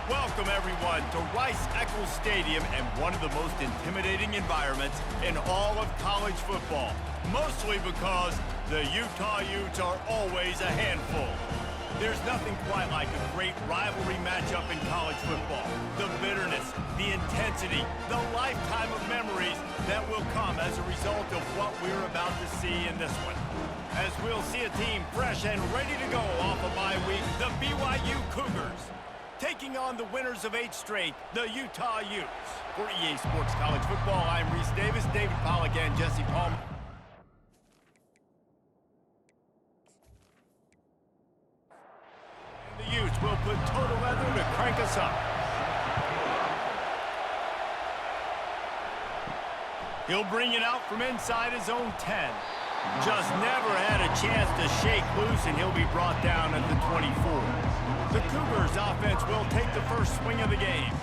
Welcome, everyone, to Rice-Eccles Stadium and one of the most intimidating environments in all of college football, mostly because the Utah Utes are always a handful. There's nothing quite like a great rivalry matchup in college football. The bitterness, the intensity, the lifetime of memories that will come as a result of what we're about to see in this one. As we'll see a team fresh and ready to go off a bye week, the BYU Cougars, taking on the winners of 8 straight, the Utah Utes. For EA Sports College Football, I'm Reese Davis, David Pollack, and Jesse Palmer. And the Utes will put total leather to crank us up. He'll bring it out from inside his own 10. Just never had a chance to shake loose, and he'll be brought down at the 24. The Cougars offense will take the first swing of the game.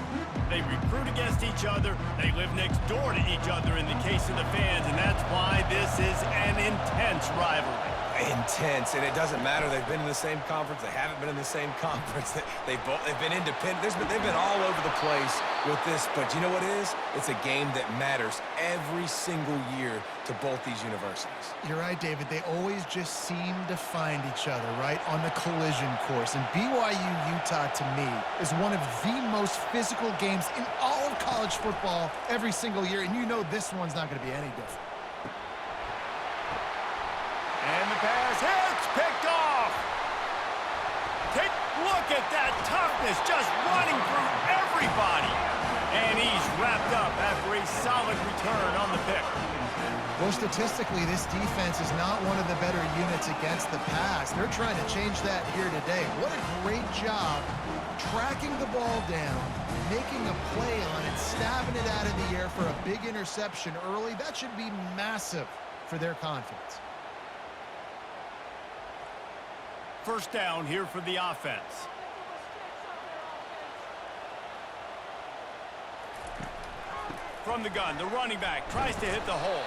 They recruit against each other. They live next door to each other in the case of the fans, and that's why this is an intense rivalry. Intense, and it doesn't matter. They've been in the same conference. They haven't been in the same conference. They've been independent. They've been all over the place with this, but you know what it is? It's a game that matters every single year to both these universities. You're right, David. They always just seem to find each other, right, on the collision course. And BYU-Utah, to me, is one of the most physical games in all of college football every single year, and you know this one's not going to be any different. And the pass hits, picked off. Take a look at that toughness, just running through everybody. And he's wrapped up after a solid return on the pick. Well, statistically, this defense is not one of the better units against the pass. They're trying to change that here today. What a great job tracking the ball down, making a play on it, stabbing it out of the air for a big interception early. That should be massive for their confidence. First down here for the offense. From the gun, the running back tries to hit the hole.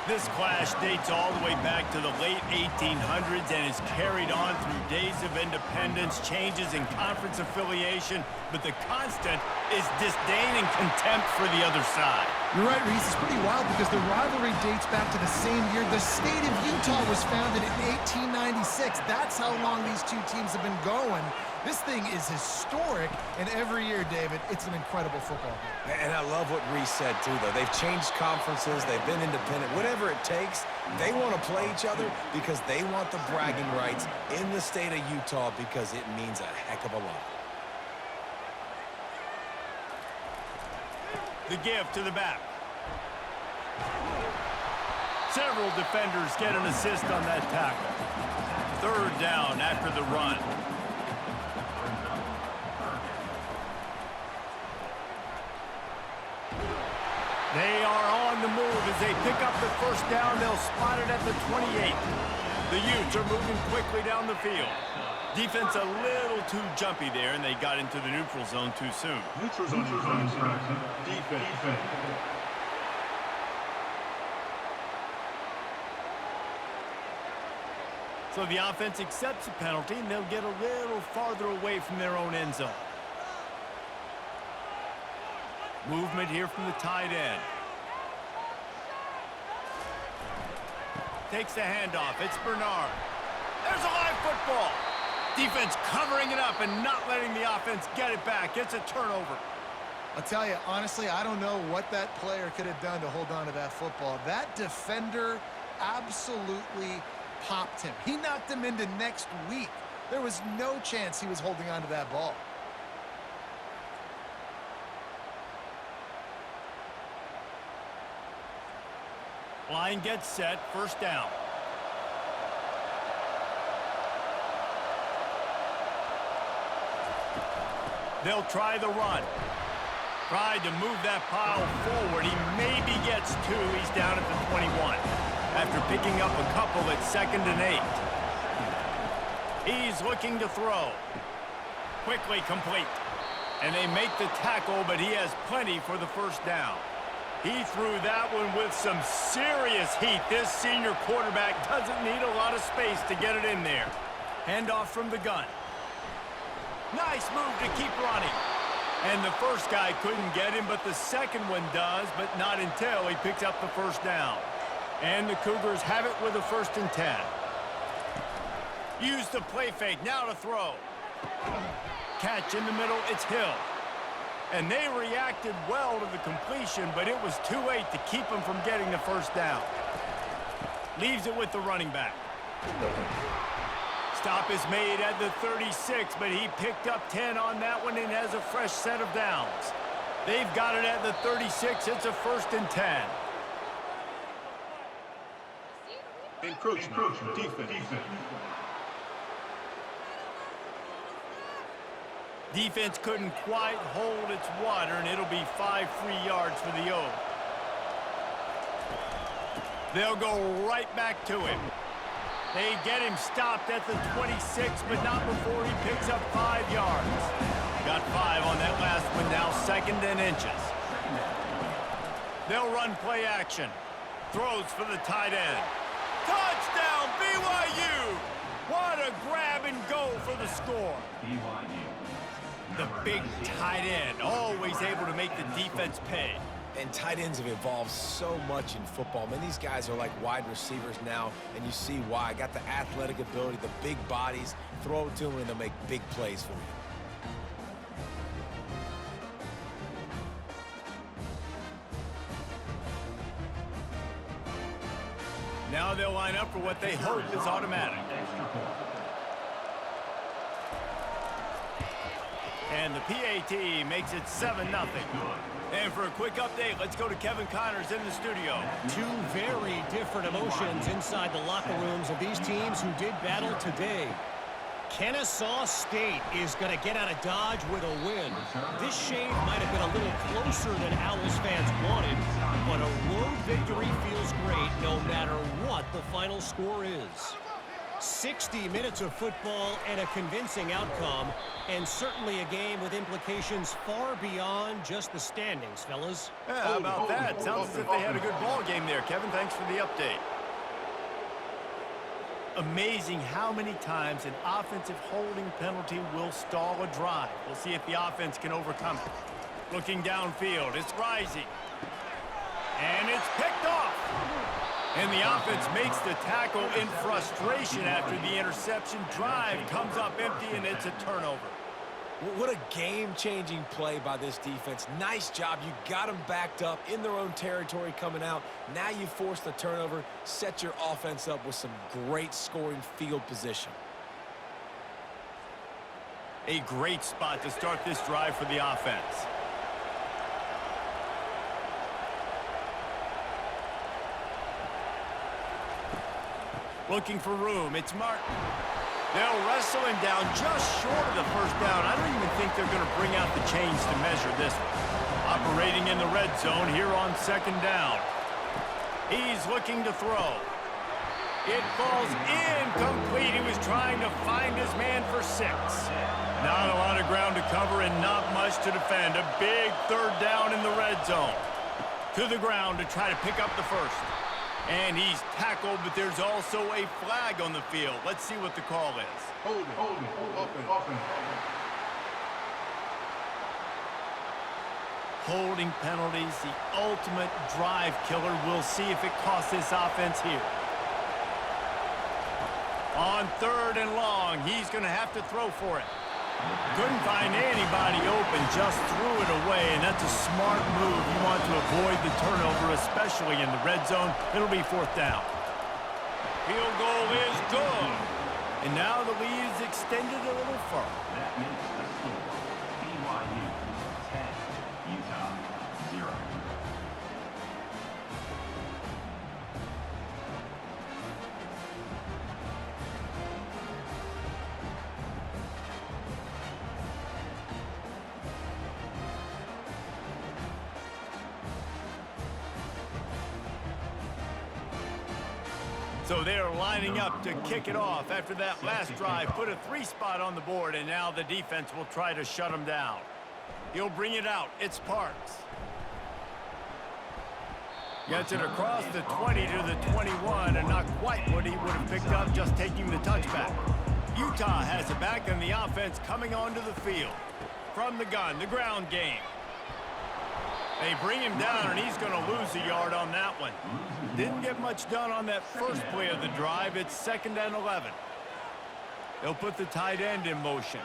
This clash dates all the way back to the late 1800s and is carried on through days of independence, changes in conference affiliation, but the constant is disdain and contempt for the other side. You're right, Reese. It's pretty wild because the rivalry dates back to the same year the state of Utah was founded in 1896. That's how long these two teams have been going. This thing is historic, and every year, David, it's an incredible football game. And I love what Reese said, too, though. They've changed conferences. They've been independent. Whatever it takes, they want to play each other because they want the bragging rights in the state of Utah because it means a heck of a lot. The give to the back. Several defenders get an assist on that tackle. Third down after the run. They are on the move as they pick up the first down. They'll spot it at the 28. The Utes are moving quickly down the field. Defense a little too jumpy there, and they got into the neutral zone too soon. Neutral zone infraction. Defense. So the offense accepts the penalty, and they'll get a little farther away from their own end zone. Movement here from the tight end. Takes the handoff. It's Bernard. There's a live football. Defense covering it up and not letting the offense get it back. It's a turnover. I'll tell you, honestly, I don't know what that player could have done to hold on to that football. That defender absolutely popped him. He knocked him into next week. There was no chance he was holding on to that ball. Line gets set, first down. They'll try the run. Tried to move that pile forward. He maybe gets 2. He's down at the 21 after picking up a couple at 2nd and 8. He's looking to throw. Quickly complete. And they make the tackle, but he has plenty for the first down. He threw that one with some serious heat. This senior quarterback doesn't need a lot of space to get it in there. Handoff from the gun. Nice move to keep running. And the first guy couldn't get him, but the second one does, but not until he picks up the first down. And the Cougars have it with a 1st and 10. Use the play fake, now to throw. Catch in the middle, it's Hill. And they reacted well to the completion, but it was too late to keep him from getting the first down. Leaves it with the running back. Stop is made at the 36, but he picked up 10 on that one and has a fresh set of downs. They've got it at the 36. It's a 1st and 10. Encroachment. Defense. Defense couldn't quite hold its water, and it'll be 5 free yards for the O's. They'll go right back to him. They get him stopped at the 26, but not before he picks up 5 yards. Got 5 on that last one, now 2nd and inches. They'll run play action. Throws for the tight end. Touchdown, BYU! What a grab and go for the score. The big tight end, always able to make the defense pay. And tight ends have evolved so much in football. Man, these guys are like wide receivers now, and you see why. Got the athletic ability, the big bodies. Throw it to them, and they'll make big plays for you. Now they'll line up for what they hope is automatic. And the PAT makes it 7-0. And for a quick update, let's go to Kevin Connors in the studio. Two very different emotions inside the locker rooms of these teams who did battle today. Kennesaw State is going to get out of Dodge with a win. This shave might have been a little closer than Owls fans wanted, but a road victory feels great no matter what the final score is. 60 minutes of football and a convincing outcome, and certainly a game with implications far beyond just the standings, fellas. Yeah, how about that? Sounds as if they had a good ball game there, Kevin. Thanks for the update. Amazing how many times an offensive holding penalty will stall a drive. We'll see if the offense can overcome it. Looking downfield, it's rising. And it's picked off. And the offense makes the tackle in frustration after the interception. Drive comes up empty, and it's a turnover. What a game-changing play by this defense. Nice job. You got them backed up in their own territory coming out. Now you force the turnover, set your offense up with some great scoring field position. A great spot to start this drive for the offense. Looking for room. It's Martin. They'll wrestle him down just short of the first down. I don't even think they're going to bring out the chains to measure this one. Operating in the red zone here on 2nd down. He's looking to throw. It falls incomplete. He was trying to find his man for 6. Not a lot of ground to cover and not much to defend. A big 3rd down in the red zone. To the ground to try to pick up the first. And he's tackled, but there's also a flag on the field. Let's see what the call is. Hold it. Offense. Holding penalties, the ultimate drive killer. We'll see if it costs this offense here. On 3rd and long, he's going to have to throw for it. Couldn't find anybody open, just threw it away, and that's a smart move. You want to avoid the turnover, especially in the red zone. It'll be 4th down. Field goal is good. And now the lead is extended a little further. That makes the score BYU 10, Utah 0. So they're lining up to kick it off after that last drive. Put a 3 spot on the board, and now the defense will try to shut him down. He'll bring it out. It's Parks. Gets it across the 20 to the 21, and not quite what he would have picked up just taking the touchback. Utah has it back and the offense coming onto the field. From the gun, the ground game. They bring him down, and he's going to lose a yard on that one. Didn't get much done on that first play of the drive. It's 2nd and 11. They'll put the tight end in motion.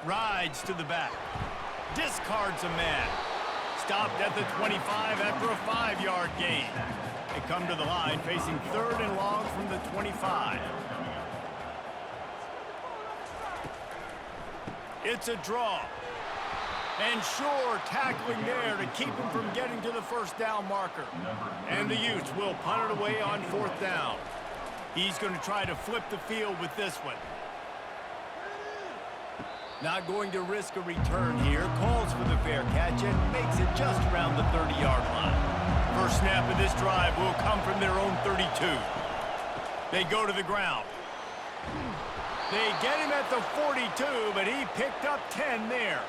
Rides to the back. Discards a man. Stopped at the 25 after a 5-yard gain. They come to the line facing 3rd and long from the 25. It's a draw. And sure, tackling there to keep him from getting to the first down marker. And the Utes will punt it away on 4th down. He's going to try to flip the field with this one. Not going to risk a return here. Calls for the fair catch and makes it just around the 30-yard line. First snap of this drive will come from their own 32. They go to the ground. They get him at the 42, but he picked up 10 there.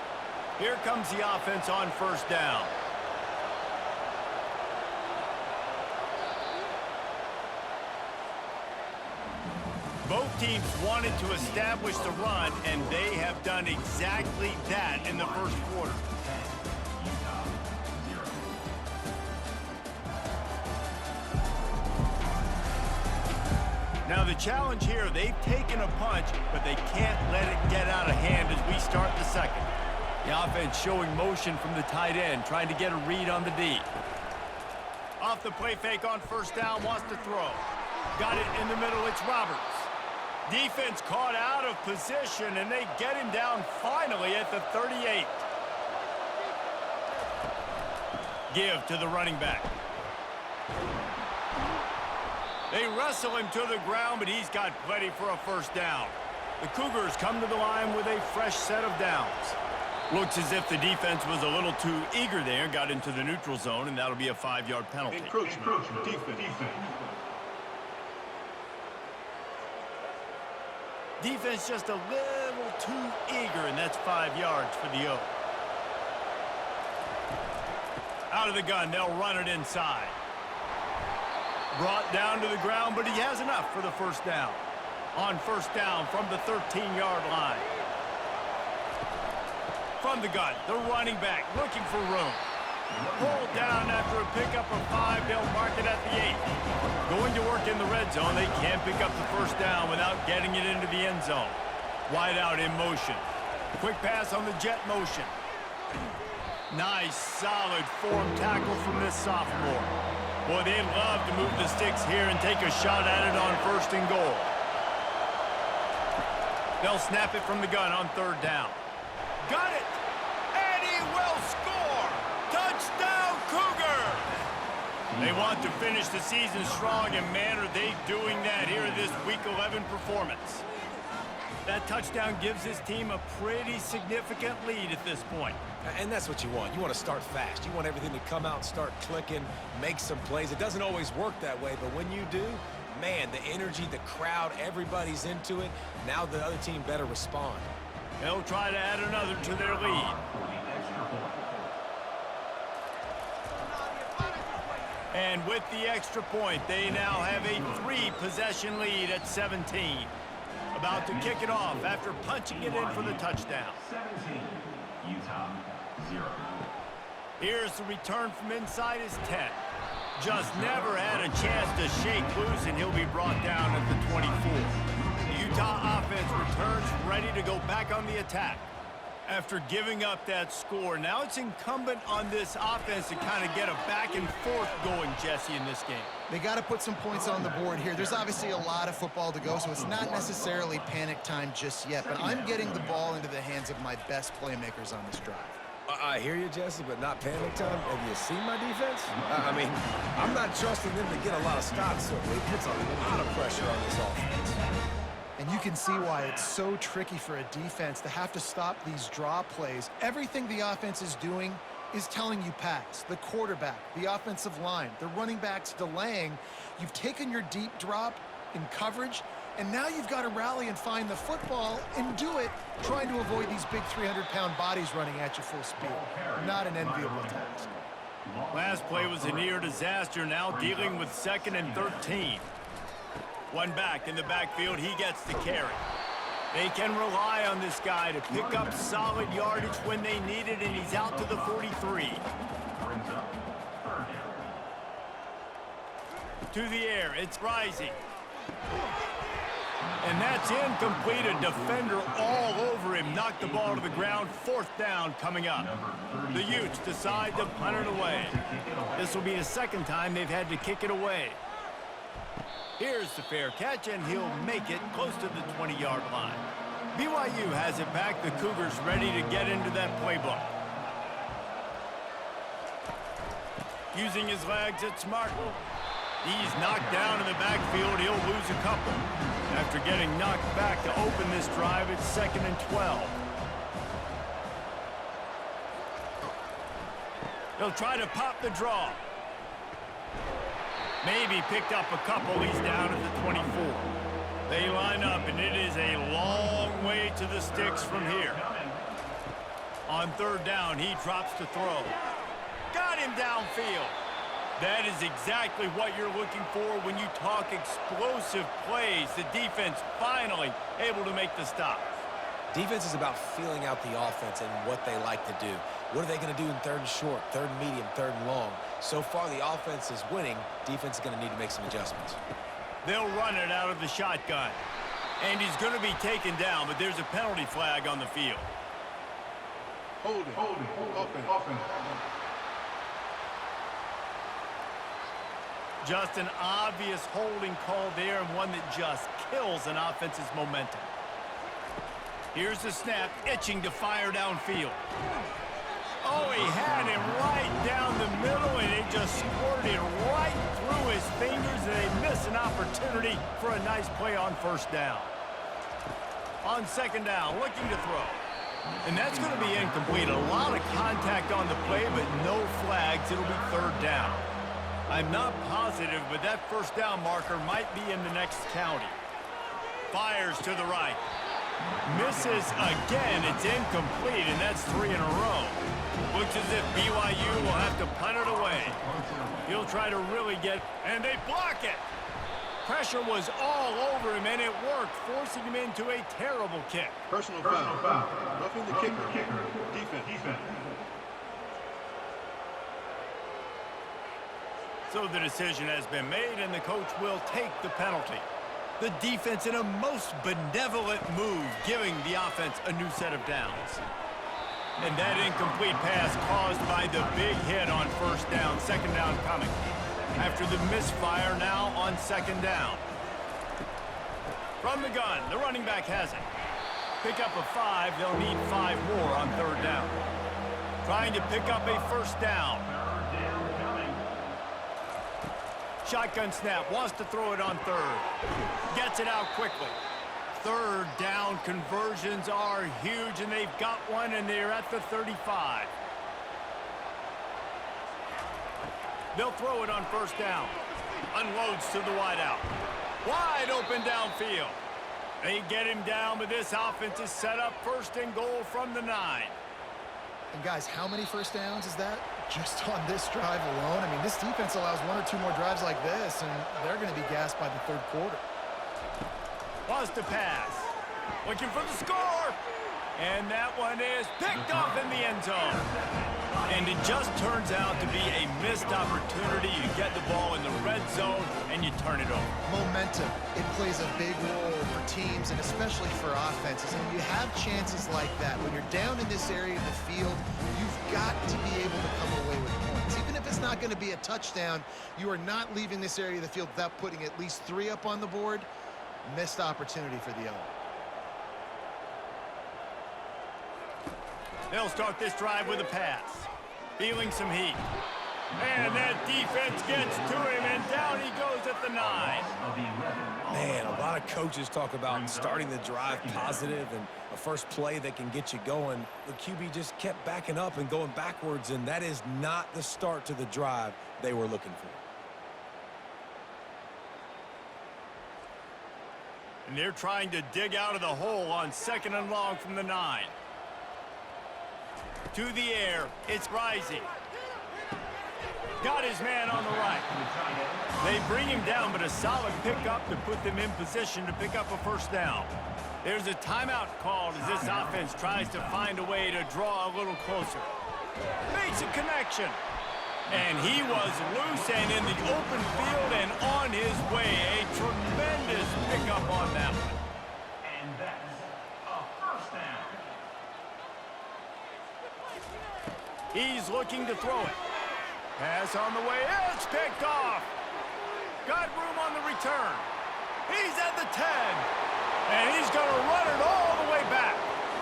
Here comes the offense on 1st down. Both teams wanted to establish the run, and they have done exactly that in the first quarter. Now the challenge here, they've taken a punch, but they can't let it get out of hand as we start the second. The offense showing motion from the tight end, trying to get a read on the D. Off the play fake on 1st down, wants to throw. Got it in the middle, it's Roberts. Defense caught out of position, and they get him down finally at the 38. Give to the running back. They wrestle him to the ground, but he's got plenty for a 1st down. The Cougars come to the line with a fresh set of downs. Looks as if the defense was a little too eager there, got into the neutral zone, and that'll be a 5-yard penalty. Encroachment. Defense. Defense just a little too eager, and that's 5 yards for the O. Out of the gun, they'll run it inside. Brought down to the ground, but he has enough for the 1st down. On 1st down from the 13-yard line. From the gun, the running back looking for room. Pulled down after a pickup of 5. They'll mark it at the 8. Going to work in the red zone. They can't pick up the 1st down without getting it into the end zone. Wide out in motion. Quick pass on the jet motion. Nice, solid form tackle from this sophomore. Boy, they love to move the sticks here and take a shot at it on 1st and goal. They'll snap it from the gun on 3rd down. Got it! And he will score! Touchdown, Cougars! They want to finish the season strong, and man, are they doing that here in this Week 11 performance. That touchdown gives his team a pretty significant lead at this point. And that's what you want. You want to start fast. You want everything to come out and start clicking, make some plays. It doesn't always work that way, but when you do, man, the energy, the crowd, everybody's into it. Now the other team better respond. They'll try to add another to their lead. And with the extra point, they now have a 3-possession lead at 17. About to kick it off after punching it in for the touchdown. 17, Utah 0. Here's the return from inside his 10. Just never had a chance to shake loose, and he'll be brought down at the 24. The Utah offense returns ready to go back on the attack. After giving up that score, now it's incumbent on this offense to kind of get a back and forth going, Jesse, in this game. They got to put some points on the board here. There's obviously a lot of football to go, so it's not necessarily panic time just yet, but I'm getting the ball into the hands of my best playmakers on this drive. I hear you, Jesse, but not panic time. Have you seen my defense? I mean, I'm not trusting them to get a lot of stops, so it puts a lot of pressure on this offense. And you can see why it's so tricky for a defense to have to stop these draw plays. Everything the offense is doing is telling you pass. The quarterback, the offensive line, the running backs delaying. You've taken your deep drop in coverage, and now you've got to rally and find the football and do it, trying to avoid these big 300-pound bodies running at you full speed. Not an enviable task. Last play was a near disaster, now dealing with 2nd and 13. One back in the backfield, he gets the carry. They can rely on this guy to pick up solid yardage when they need it, and he's out to the 43. Brings up third down. To the air, it's rising. And that's incomplete. A defender all over him. Knocked the ball to the ground. Fourth down coming up. The Utes decide to punt it away. This will be the second time they've had to kick it away. Here's the fair catch, and he'll make it close to the 20-yard line. BYU has it back. The Cougars ready to get into that playbook. Using his legs, it's Martin. He's knocked down in the backfield. He'll lose a couple. After getting knocked back to open this drive, it's 2nd and 12. He'll try to pop the draw. Maybe picked up a couple. He's down at the 24. They line up, and it is a long way to the sticks from here. On third down, he drops to throw. Got him downfield. That is exactly what you're looking for when you talk explosive plays. The defense finally able to make the stop. Defense is about feeling out the offense and what they like to do. What are they going to do in third and short, third and medium, third and long? So far, the offense is winning. Defense is going to need to make some adjustments. They'll run it out of the shotgun. And he's going to be taken down, but there's a penalty flag on the field. Holding. Offense. Just an obvious holding call there, and one that just kills an offense's momentum. Here's the snap, itching to fire downfield. Oh, he had him right down the middle, and it just squirted right through his fingers, and they miss an opportunity for a nice play on first down. On second down, looking to throw. And that's going to be incomplete. A lot of contact on the play, but no flags. It'll be third down. I'm not positive, but that first down marker might be in the next county. Fires to the right. Misses again. It's incomplete, and that's 3 in a row. Looks as if BYU will have to punt it away. He'll try to really get, and they block it. Pressure was all over him, and it worked, forcing him into a terrible kick. Personal foul. Roughing the kicker. Defense. So the decision has been made, and the coach will take the penalty. The defense in a most benevolent move, giving the offense a new set of downs. And that incomplete pass caused by the big hit on first down. Second down coming. After the misfire, now on second down. From the gun, the running back has it. Pick up a 5. They'll need 5 more on third down. Trying to pick up a first down. Shotgun snap, wants to throw it on third. Gets it out quickly. Third down conversions are huge, and they've got one, and they're at the 35. They'll throw it on first down. Unloads to the wideout. Wide open downfield. They get him down, but this offense is set up first and goal from the 9. And guys, how many first downs is that just on this drive alone? I mean, this defense allows 1 or 2 more drives like this, and they're going to be gassed by the third quarter. Wants to pass. Looking for the score. And that one is picked off in the end zone. And it just turns out to be a missed opportunity. You get the ball in the red zone, and you turn it over. Momentum, it plays a big role for teams and especially for offenses. And when you have chances like that, when you're down in this area of the field, you've got to be able to come away with points. Even if it's not going to be a touchdown, you are not leaving this area of the field without putting at least 3 up on the board. Missed opportunity for the other. They'll start this drive with a pass. Feeling some heat. And that defense gets to him, and down he goes at the 9. Man, a lot of coaches talk about starting the drive positive and a first play that can get you going. The QB just kept backing up and going backwards, and that is not the start to the drive they were looking for. And they're trying to dig out of the hole on second and long from the 9. To the air, it's rising. Got his man on the right. They bring him down, but a solid pickup to put them in position to pick up a first down. There's a timeout called as this offense tries to find a way to draw a little closer. Makes a connection. And he was loose and in the open field and on his way. A tremendous pickup on that one. And that's a first down. He's looking to throw it. Pass on the way. It's picked off. Got room on the return. He's at the 10. And he's going to run it all the way back.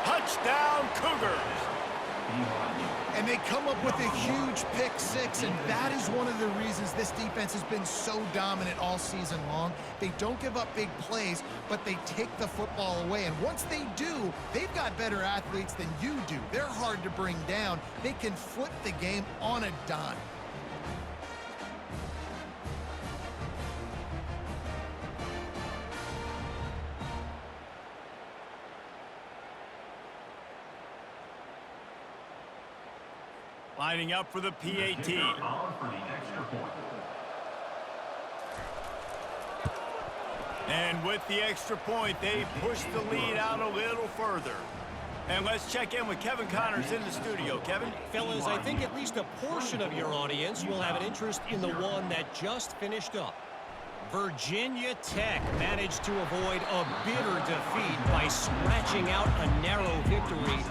Touchdown, Cougars. And they come up with a huge pick six, and that is one of the reasons this defense has been so dominant all season long. They don't give up big plays, but they take the football away. And once they do, they've got better athletes than you do. They're hard to bring down. They can flip the game on a dime. Lining up for the PAT. And with the extra point, they push the lead out a little further. And let's check in with Kevin Connors in the studio. Kevin? Fellas, I think at least a portion of your audience will have an interest in the one that just finished up. Virginia Tech managed to avoid a bitter defeat by scratching out a narrow victory.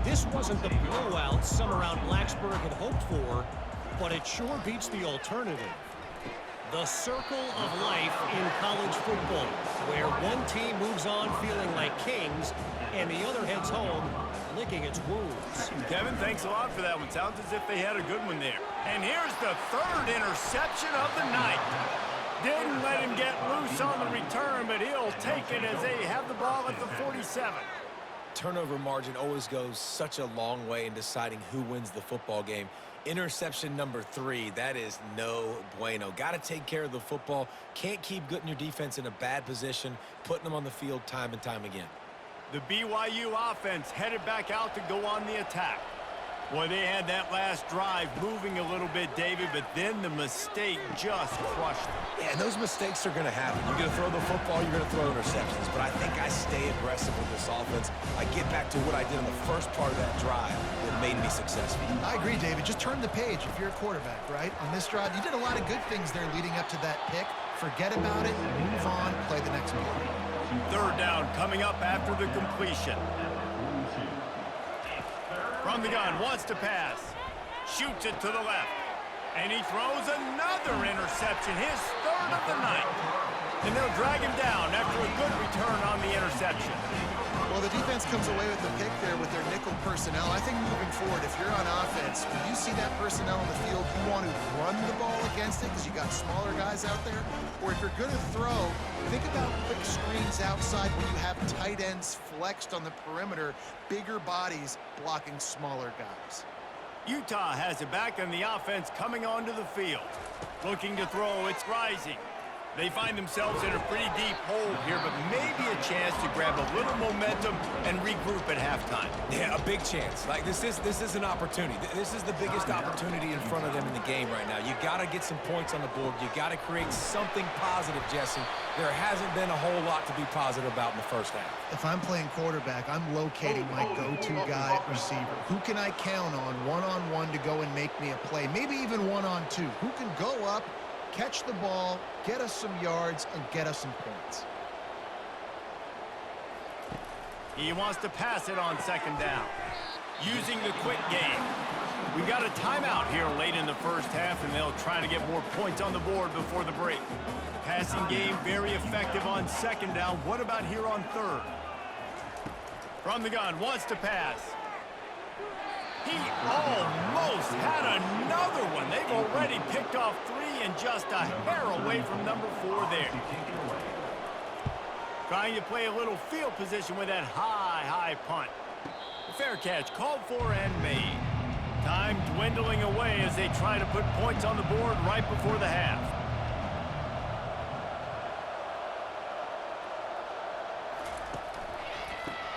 This wasn't the blowout some around Blacksburg had hoped for, but it sure beats the alternative. The circle of life in college football, where one team moves on feeling like kings and the other heads home licking its wounds. Kevin, thanks a lot for that one. Sounds as if they had a good one there. And here's the third interception of the night. Didn't let him get loose on the return, but he'll take it as they have the ball at the 47. Turnover margin always goes such a long way in deciding who wins the football game. Interception number 3, that is no bueno. Got to take care of the football. Can't keep getting your defense in a bad position, putting them on the field time and time again. The BYU offense headed back out to go on the attack. Boy, they had that last drive moving a little bit, David, but then the mistake just crushed them. Yeah, and those mistakes are going to happen. You're going to throw the football, you're going to throw interceptions. But I think I stay aggressive with this offense. I get back to what I did in the first part of that drive that made me successful. I agree, David. Just turn the page if you're a quarterback, right? On this drive, you did a lot of good things there leading up to that pick. Forget about it, move on, play the next play. Third down coming up after the completion. From the gun, wants to pass. Shoots it to the left. And he throws another interception, his third of the night. And they'll drag him down after a good return on the interception. Well, the defense comes away with the pick there with their nickel personnel. I think moving forward, if you're on offense, when you see that personnel on the field, you want to run the ball against it because you got smaller guys out there. Or if you're going to throw, think about quick screens outside when you have tight ends flexed on the perimeter, bigger bodies blocking smaller guys. Utah has it back on the offense coming onto the field. Looking to throw, it's rising. They find themselves in a pretty deep hole here, but maybe a chance to grab a little momentum and regroup at halftime. Yeah, a big chance. Like this is an opportunity. This is the biggest opportunity in front of them in the game right now. You got to get some points on the board. You got to create something positive, Jesse. There hasn't been a whole lot to be positive about in the first half. If I'm playing quarterback, I'm locating my go-to guy at receiver. Who can I count on one-on-one to go and make me a play? Maybe even one-on-two. Who can go up, catch the ball, get us some yards, and get us some points. He wants to pass it on second down. Using the quick game. We've got a timeout here late in the first half, and they'll try to get more points on the board before the break. Passing game very effective on second down. What about here on third? From the gun, wants to pass. He almost had another one. They've already picked off 3 and just a hair away from number 4 there. Trying to play a little field position with that high punt. Fair catch called for and made. Time dwindling away as they try to put points on the board right before the half.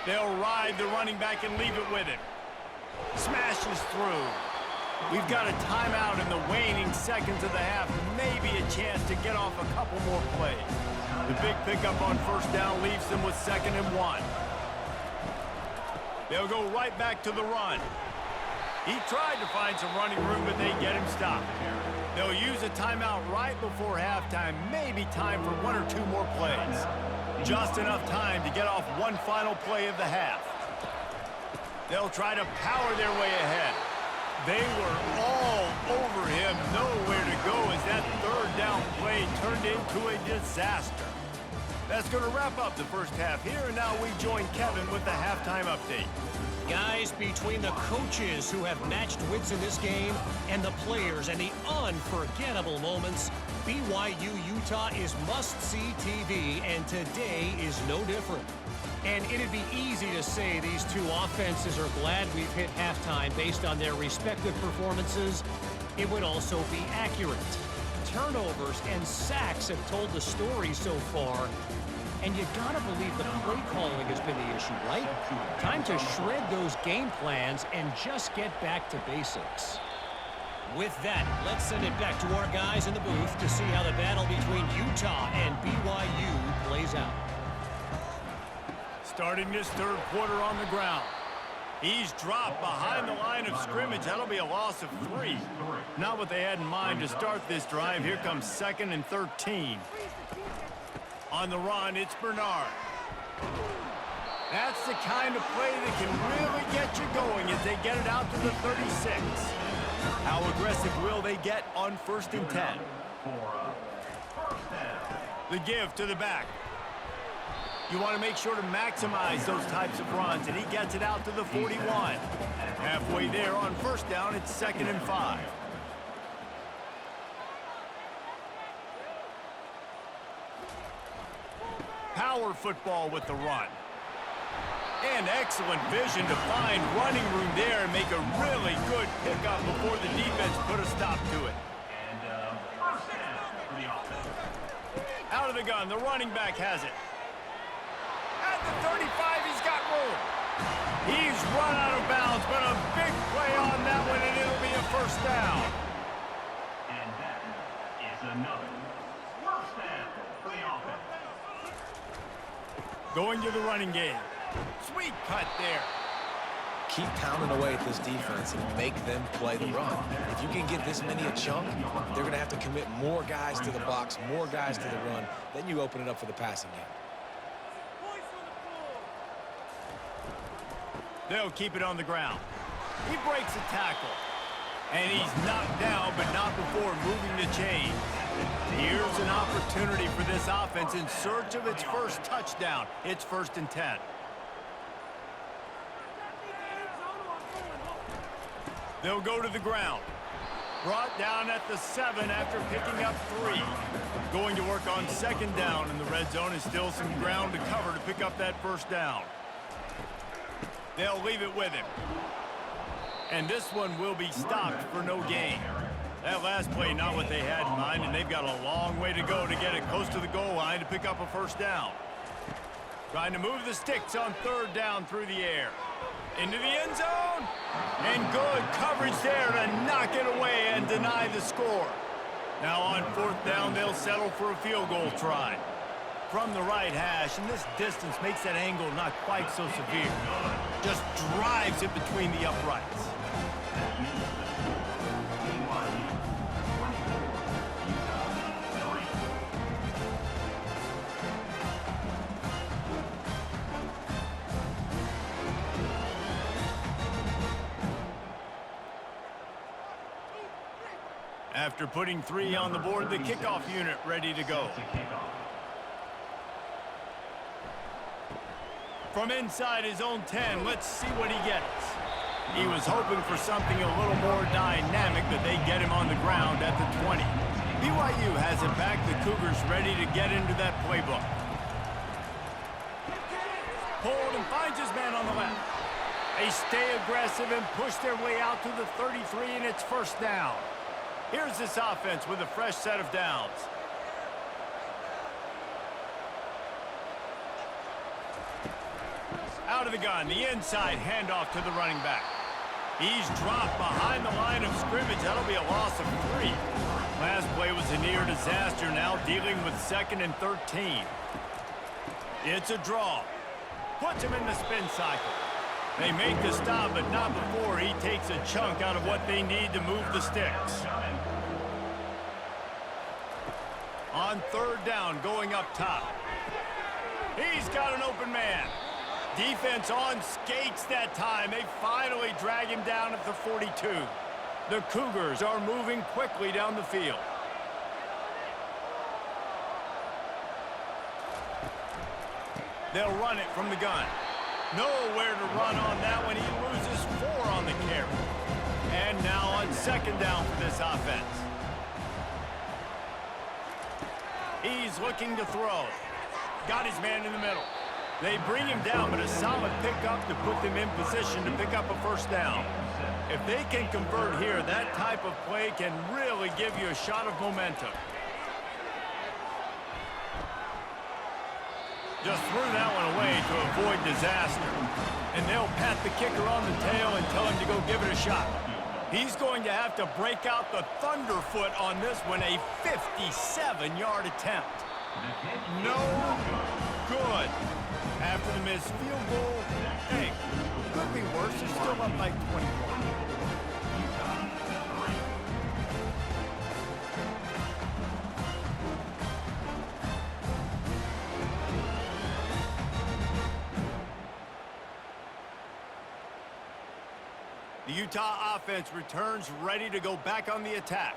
They'll ride the running back and leave it with him. Smashes through. We've got a timeout in the waning seconds of the half. Maybe a chance to get off a couple more plays. The big pickup on first down leaves them with 2nd and 1. They'll go right back to the run. He tried to find some running room, but they get him stopped. They'll use a timeout right before halftime. Maybe time for 1 or 2 more plays. Just enough time to get off one final play of the half. They'll try to power their way ahead. They were all over him, nowhere to go as that 3rd down play turned into a disaster. That's going to wrap up the first half here, and now we join Kevin with the halftime update. Guys, between the coaches who have matched wits in this game and the players and the unforgettable moments, BYU Utah is must-see TV, and today is no different. And it'd be easy to say these two offenses are glad we've hit halftime based on their respective performances. It would also be accurate. Turnovers and sacks have told the story so far. And you gotta believe the play calling has been the issue, right? Time to shred those game plans and just get back to basics. With that, let's send it back to our guys in the booth to see how the battle between Utah and BYU plays out. Starting this 3rd quarter on the ground. He's dropped behind the line of scrimmage. That'll be a loss of 3. Not what they had in mind to start this drive. Here comes 2nd and 13. On the run, it's Bernard. That's the kind of play that can really get you going as they get it out to the 36. How aggressive will they get on 1st and 10? The give to the back. You want to make sure to maximize those types of runs, and he gets it out to the 41. Halfway there on 1st down, it's 2nd and 5. Power football with the run. And excellent vision to find running room there and make a really good pickup before the defense put a stop to it. And first down for the offense. Out of the gun, the running back has it. At the 35, he's got room. He's run out of bounds, but a big play on that one, and it'll be a 1st down. And that is another 1st down for the offense. Going to the running game. Sweet cut there. Keep pounding away at this defense and make them play the run. If you can get this many a chunk, they're going to have to commit more guys to the box, more guys to the run. Then you open it up for the passing game. They'll keep it on the ground. He breaks a tackle. And he's knocked down, but not before moving the chains. Here's an opportunity for this offense in search of its 1st touchdown. It's 1st and 10. They'll go to the ground. Brought down at the 7 after picking up 3. Going to work on 2nd down, and the red zone is still some ground to cover to pick up that 1st down. They'll leave it with him. And this one will be stopped for no gain. That last play, not what they had in mind, and they've got a long way to go to get it close to the goal line to pick up a 1st down. Trying to move the sticks on 3rd down through the air. Into the end zone. And good coverage there to knock it away and deny the score. Now on 4th down, they'll settle for a field goal try. From the right hash, and this distance makes that angle not quite so severe. Just drives it between the uprights. After putting 3 on the board, the kickoff unit ready to go. From inside his own 10, let's see what he gets. He was hoping for something a little more dynamic, but they get him on the ground at the 20. BYU has it back. The Cougars ready to get into that playbook. Pulled and finds his man on the left. They stay aggressive and push their way out to the 33, and it's 1st down. Here's this offense with a fresh set of downs. Out of the gun, the inside handoff to the running back. He's dropped behind the line of scrimmage. That'll be a loss of 3. Last play was a near disaster, now dealing with 2nd and 13. It's a draw. Puts him in the spin cycle. They make the stop, but not before he takes a chunk out of what they need to move the sticks. On 3rd down, going up top. He's got an open man. Defense on skates that time. They finally drag him down at the 42. The Cougars are moving quickly down the field. They'll run it from the gun. Nowhere to run on that one. He loses 4 on the carry. And now on 2nd down for this offense. He's looking to throw. Got his man in the middle. They bring him down, but a solid pickup to put them in position to pick up a 1st down. If they can convert here, that type of play can really give you a shot of momentum. Just threw that one away to avoid disaster. And they'll pat the kicker on the tail and tell him to go give it a shot. He's going to have to break out the thunderfoot on this one, a 57-yard attempt. No good. After the missed field goal, hey, could be worse. They're still up by 21. The Utah offense returns ready to go back on the attack.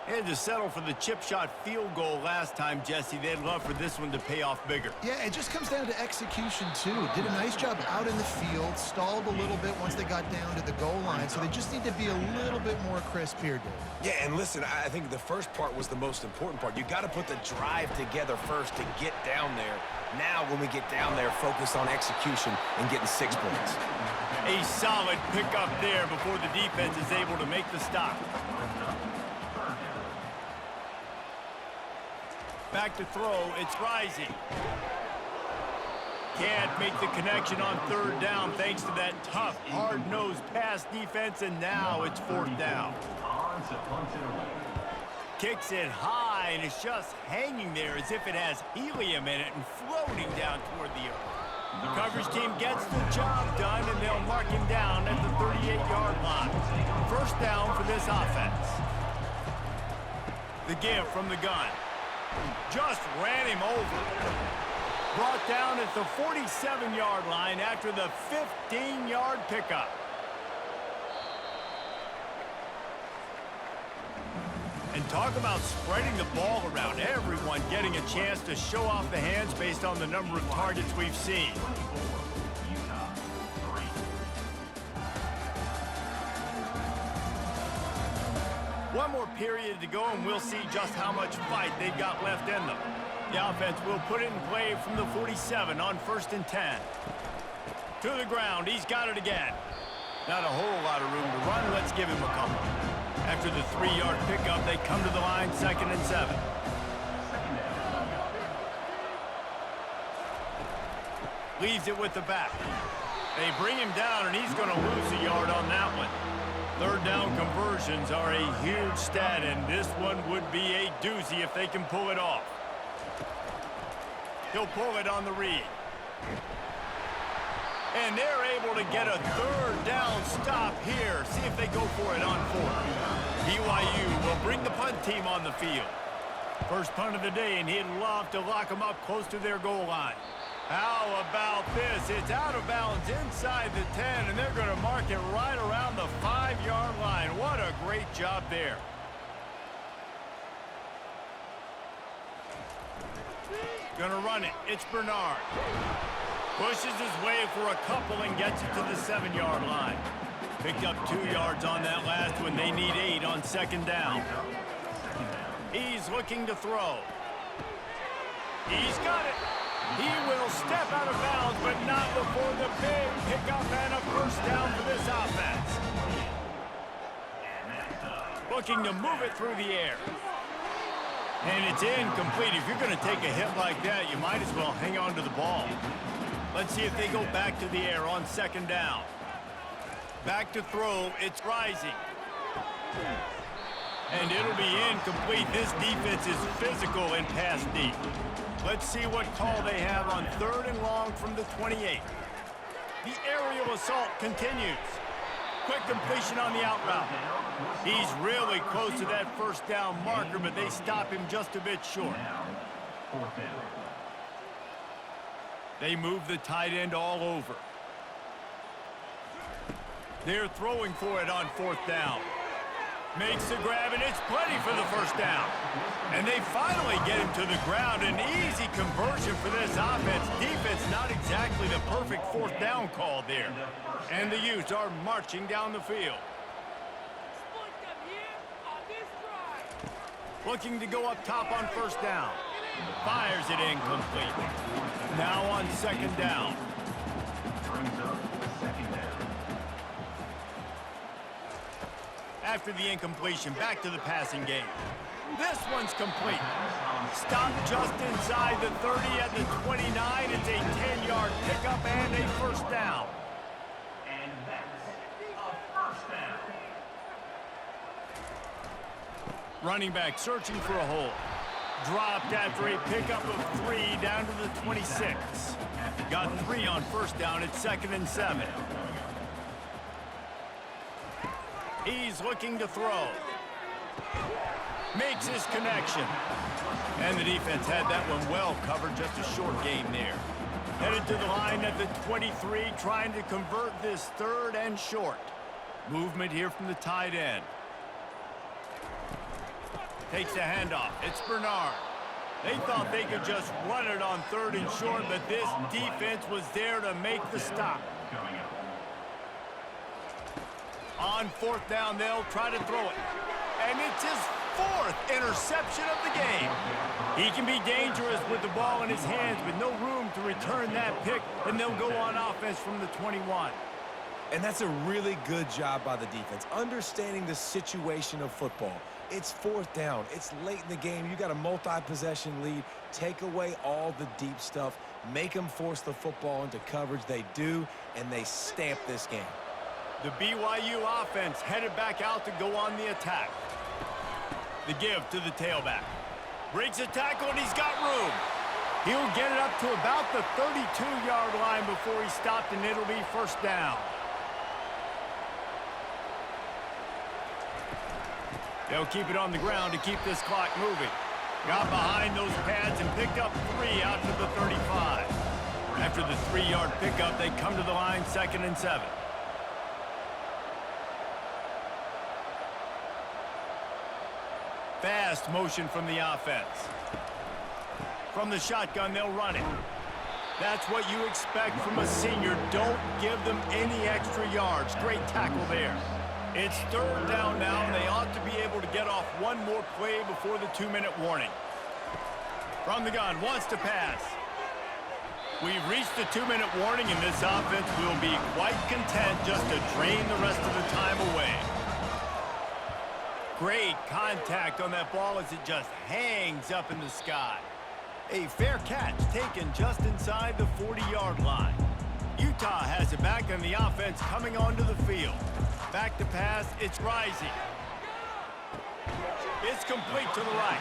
They had to settle for the chip shot field goal last time, Jesse. They'd love for this one to pay off bigger. Yeah, it just comes down to execution, too. Did a nice job out in the field, stalled a little bit once they got down to the goal line, so they just need to be a little bit more crisp here, Dave. Yeah, and listen, I think the first part was the most important part. You got to put the drive together first to get down there. Now, when we get down there, focus on execution and getting 6 points. A solid pickup there before the defense is able to make the stop. Back to throw, it's Rising. Can't make the connection on 3rd down thanks to that tough, hard-nosed pass defense, and now it's 4th down. Kicks it high, and it's just hanging there as if it has helium in it and floating down toward the earth. The coverage team gets the job done, and they'll mark him down at the 38-yard line. 1st down for this offense. The give from the gun. Just ran him over. Brought down at the 47-yard line after the 15-yard pickup. And talk about spreading the ball around. Everyone getting a chance to show off the hands based on the number of targets we've seen. One more period to go, and we'll see just how much fight they've got left in them. The offense will put it in play from the 47 on 1st and 10. To the ground, he's got it again. Not a whole lot of room to run. Let's give him a couple. After the 3-yard pickup, they come to the line 2nd and 7. Leaves it with the back. They bring him down, and he's going to lose a yard on that one. 3rd down conversions are a huge stat, and this one would be a doozy if they can pull it off. He'll pull it on the read. And they're able to get a 3rd down stop here. See if they go for it on 4th. BYU will bring the punt team on the field. First punt of the day, and he'd love to lock them up close to their goal line. How about this? It's out of bounds inside the 10, and they're going to mark it right around the 5-yard line. What a great job there. Going to run it. It's Bernard. Pushes his way for a couple and gets it to the 7-yard line. Picked up 2 yards on that last one. They need 8 on 2nd down. He's looking to throw. He's got it. He will step out of bounds, but not before the big pickup and a 1st down for this offense. Looking to move it through the air. And it's incomplete. If you're going to take a hit like that, you might as well hang on to the ball. Let's see if they go back to the air on 2nd down. Back to throw. It's rising. And it'll be incomplete. This defense is physical and pass deep. Let's see what call they have on 3rd and long from the 28. The aerial assault continues. Quick completion on the out route. He's really close to that first down marker, but they stop him just a bit short. They move the tight end all over. They're throwing for it on 4th down. Makes the grab, and it's plenty for the first down. And they finally get him to the ground. An easy conversion for this offense. Defense, not exactly the perfect 4th down call there. And the Utes are marching down the field. Looking to go up top on 1st down. Fires it incomplete. Now on 2nd down. Brings up 2nd down. After the incompletion, back to the passing game. This one's complete. Stopped just inside the 30 at the 29. It's a 10-yard pickup and a first down. And that's a first down. Running back searching for a hole. Dropped after a pickup of 3 down to the 26. Got 3 on first down at 2nd and 7. He's looking to throw. Makes his connection. And the defense had that one well covered, just a short game there. Headed to the line at the 23, trying to convert this 3rd and short. Movement here from the tight end. Takes the handoff. It's Bernard. They thought they could just run it on 3rd and short, but this defense was there to make the stop. On 4th down, they'll try to throw it. And it's his 4th interception of the game. He can be dangerous with the ball in his hands, but no room to return that pick, and they'll go on offense from the 21. And that's a really good job by the defense, understanding the situation of football. It's 4th down. It's late in the game. You got a multi-possession lead. Take away all the deep stuff. Make them force the football into coverage. They do, and they stamp this game. The BYU offense headed back out to go on the attack. The give to the tailback. Breaks a tackle, and he's got room. He'll get it up to about the 32-yard line before he stopped, and it'll be first down. They'll keep it on the ground to keep this clock moving. Got behind those pads and picked up 3 out to the 35. After the 3-yard pickup, they come to the line 2nd and 7. Fast motion from the offense. From the shotgun, they'll run it. That's what you expect from a senior. Don't give them any extra yards. Great tackle there. It's 3rd down now, and they ought to be able to get off one more play before the 2-minute warning. From the gun, wants to pass. We've reached the 2-minute warning, and this offense will be quite content just to drain the rest of the time away. Great contact on that ball as it just hangs up in the sky. A fair catch taken just inside the 40-yard line. Utah has it back, and the offense coming onto the field. Back to pass, it's rising. It's complete to the right.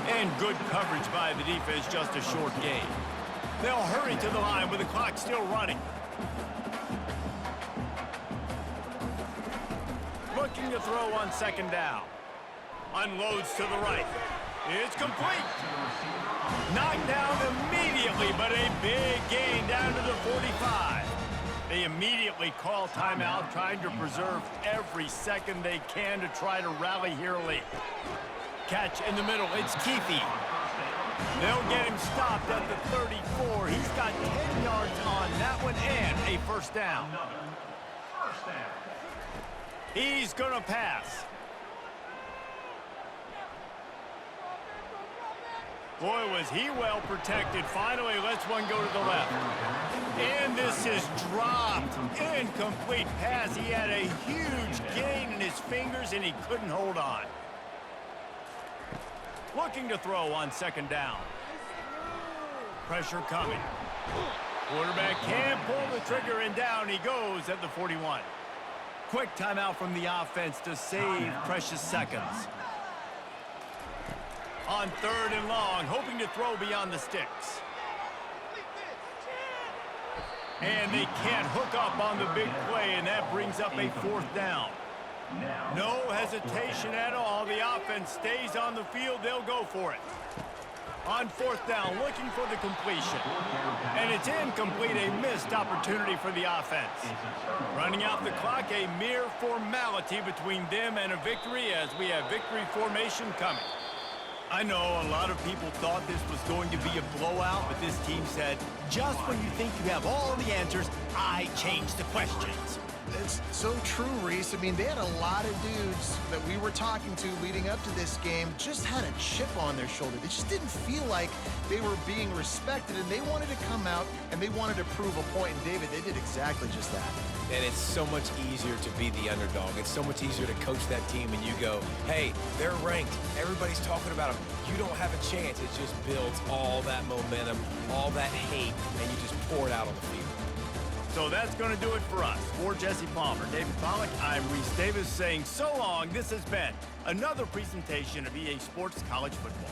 And good coverage by the defense, just a short gain. They'll hurry to the line with the clock still running. Looking to throw on 2nd down. Unloads to the right. It's complete. Knocked down immediately, but a big gain down to the 45. They immediately call timeout, trying to preserve every second they can to try to rally here late. Catch in the middle. It's Keefe. They'll get him stopped at the 34. He's got 10 yards on that one and a first down. He's going to pass. Boy, was he well protected. Finally lets one go to the left. And this is dropped. Incomplete pass. He had a huge gain in his fingers, and he couldn't hold on. Looking to throw on 2nd down. Pressure coming. Quarterback can't pull the trigger, and down he goes at the 41. Quick timeout from the offense to save precious seconds. On 3rd and long, hoping to throw beyond the sticks. And they can't hook up on the big play, and that brings up a 4th down. No hesitation at all. The offense stays on the field. They'll go for it. On 4th down, looking for the completion. And it's incomplete, a missed opportunity for the offense. Running out the clock, a mere formality between them and a victory as we have victory formation coming. I know a lot of people thought this was going to be a blowout, but this team said, just when you think you have all the answers, I change the questions. It's so true, Reese. I mean, they had a lot of dudes that we were talking to leading up to this game just had a chip on their shoulder. They just didn't feel like they were being respected, and they wanted to come out and they wanted to prove a point. And David, they did exactly just that. And it's so much easier to be the underdog. It's so much easier to coach that team and you go, hey, they're ranked. Everybody's talking about them. You don't have a chance. It just builds all that momentum, all that hate, and you just pour it out on the field. So that's going to do it for us. For Jesse Palmer, David Pollack, I'm Reese Davis saying so long. This has been another presentation of EA Sports College Football.